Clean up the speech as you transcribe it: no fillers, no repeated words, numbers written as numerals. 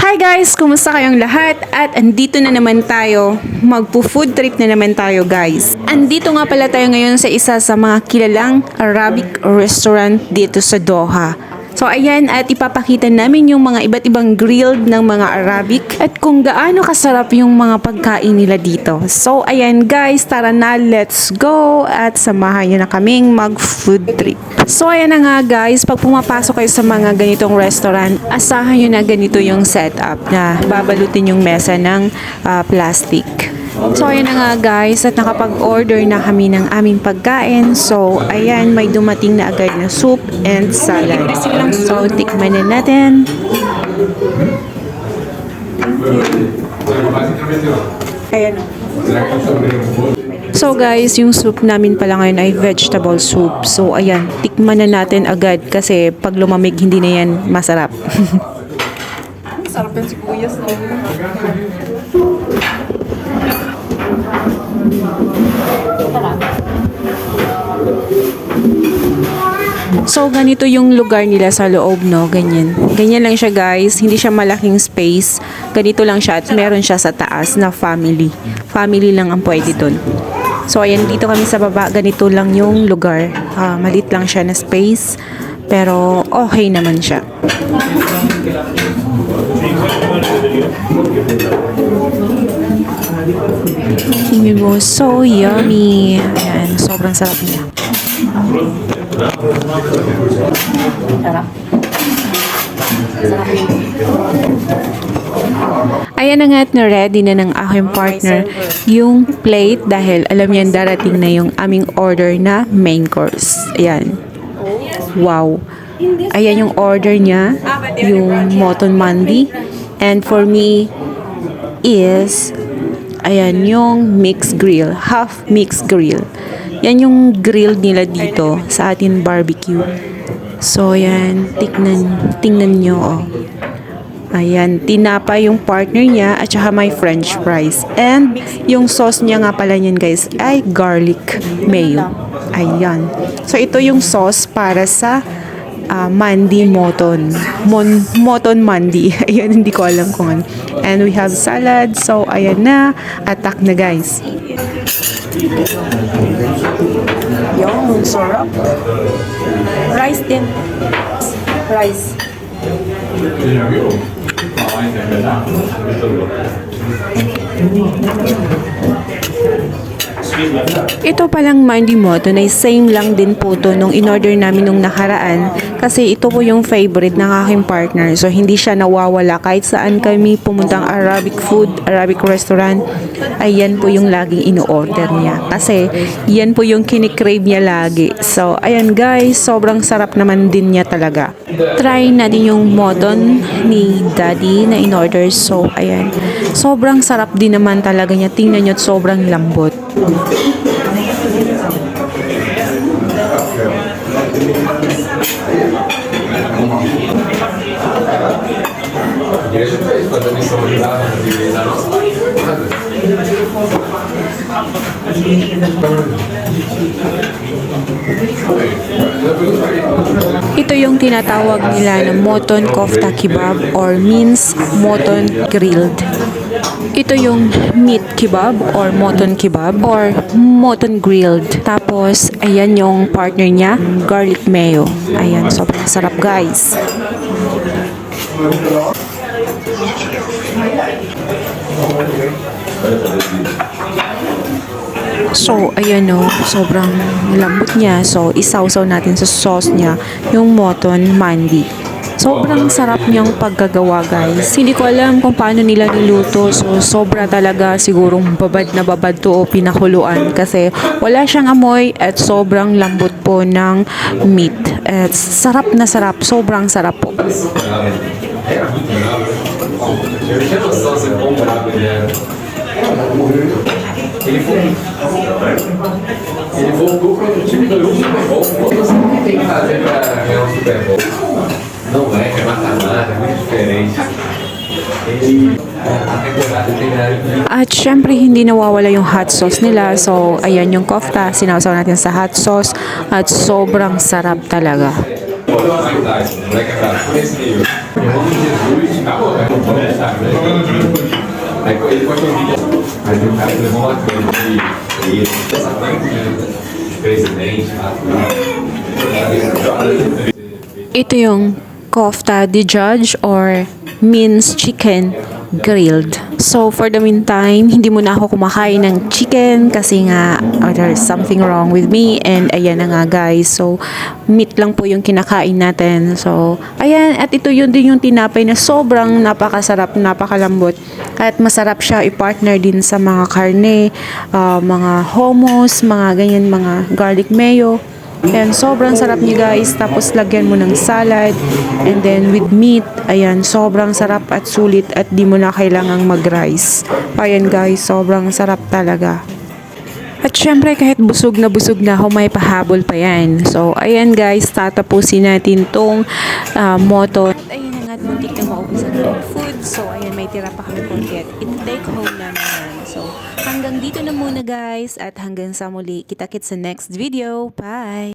Hi guys! Kumusta kayong lahat? At andito na naman tayo. Magpo-food trip na naman tayo guys. Andito nga pala tayo ngayon sa isa sa mga kilalang Arabic restaurant dito sa Doha. So ayan, at ipapakita namin yung mga iba't ibang grilled ng mga Arabic at kung gaano kasarap yung mga pagkain nila dito. So ayan guys, tara na, let's go at samahan nyo na kaming mag-food trip. So ayan na nga guys, pag pumapasok kayo sa mga ganitong restaurant, asahan nyo na ganito yung setup na babalutin yung mesa ng plastic. So ayan na nga guys, at nakapag-order na kami ng aming pagkain. So ayan, may dumating na agad na soup and salad. So tikman na natin. Ayan. So guys, yung soup namin pala ngayon ay vegetable soup. So ayan, tikman na natin agad kasi pag lumamig hindi na yan masarap. Sarap yung sibuyas na. So ganito yung lugar nila sa loob, no? Ganyan. Ganyan lang siya guys, hindi siya malaking space. Ganito lang siya at meron siya sa taas na family. Family lang ang pwede dun. So ayan, dito kami sa baba, ganito lang yung lugar. Malit lang siya na space, pero okay naman siya. Tingnan mo, so yummy. Ayan, sobrang sarap niya. Sarap. Ayan na nga at na-ready na ng aking partner yung plate dahil alam niya darating na yung aming order na main course. Ayan. Wow. Ayan yung order niya, yung mutton mandi. And for me is ayan yung mixed grill, half mixed grill. Yan yung grill nila dito sa atin barbecue. So ayan, tingnan nyo oh. Ayan, tinapa yung partner niya at saka may french fries. And yung sauce niya nga pala niyan guys ay garlic mayo. Ayan. So ito yung sauce para sa mandi moton. Moton mandi. Ayan, hindi ko alam kung ano. And we have salad. So ayan na, attack na guys. Yung sarap. Rice din. Rice. Ito palang mandi moton ay same lang din po to nung in-order namin nung nakaraan kasi ito po yung favorite ng aking partner. So hindi siya nawawala kahit saan kami pumuntang Arabic food, Arabic restaurant. Ayan po yung laging ino-order niya kasi yan po yung kinikrave niya lagi. So ayan guys, sobrang sarap naman din niya talaga. Try natin yung moton ni Daddy na in-order. So ayan, sobrang sarap din naman talaga niya. Tingnan nyo, sobrang lambot. Ito yung tinatawag nila na moton kofta kebab or means moton grilled. Ito yung meat kebab or moton kebab or moton grilled. Tapos, ayan yung partner niya, garlic mayo. Ayan, sobrang sarap guys. So, ayan o, sobrang lambot niya. So, isawsaw natin sa sauce niya yung moton mandi. Sobrang sarap niyang paggagawa guys. Hindi ko alam kung paano nila niluto. So sobra talaga, sigurong babad na babad to o pinakuluan kasi wala siyang amoy at sobrang lambot po ng meat. At sarap na sarap, sobrang sarap po. Ele voltou para o time do último volta. Você tem que fazer para ganhar um Super Bowl. Não é mata-mata, é muito diferente. At syempre hindi nawawala yung hot sauce nila. So ayan yung kofta, sinawsaw natin sa hot sauce at sobrang sarap talaga. Ele postou um vídeo. Aí o cara levou uma coisa de presidente, Ito yung kofta de judge or minced chicken grilled. So, for the meantime, hindi muna ako kumakain ng chicken kasi nga there's something wrong with me and ayan na nga guys. So, meat lang po yung kinakain natin. So, ayan. At ito yun din yung tinapay na sobrang napakasarap, napakalambot. At masarap siya i-partner din sa mga karne, mga hummus, mga ganyan, mga garlic mayo. Ayan, sobrang sarap niya guys. Tapos lagyan mo ng salad. And then with meat, ayan, sobrang sarap at sulit at di mo na kailangang mag-rice. Ayan guys, sobrang sarap talaga. At syempre kahit busog na ako, may pahabol pa yan. So, ayan guys, tatapusin natin tong moto. At ayun na nga, muntik na maubusan ng food. So, ayan, may tira pa kami konti at iti-take home namin yan. So, hanggang dito na muna guys at hanggang sa muli. Kita-kits sa next video. Bye!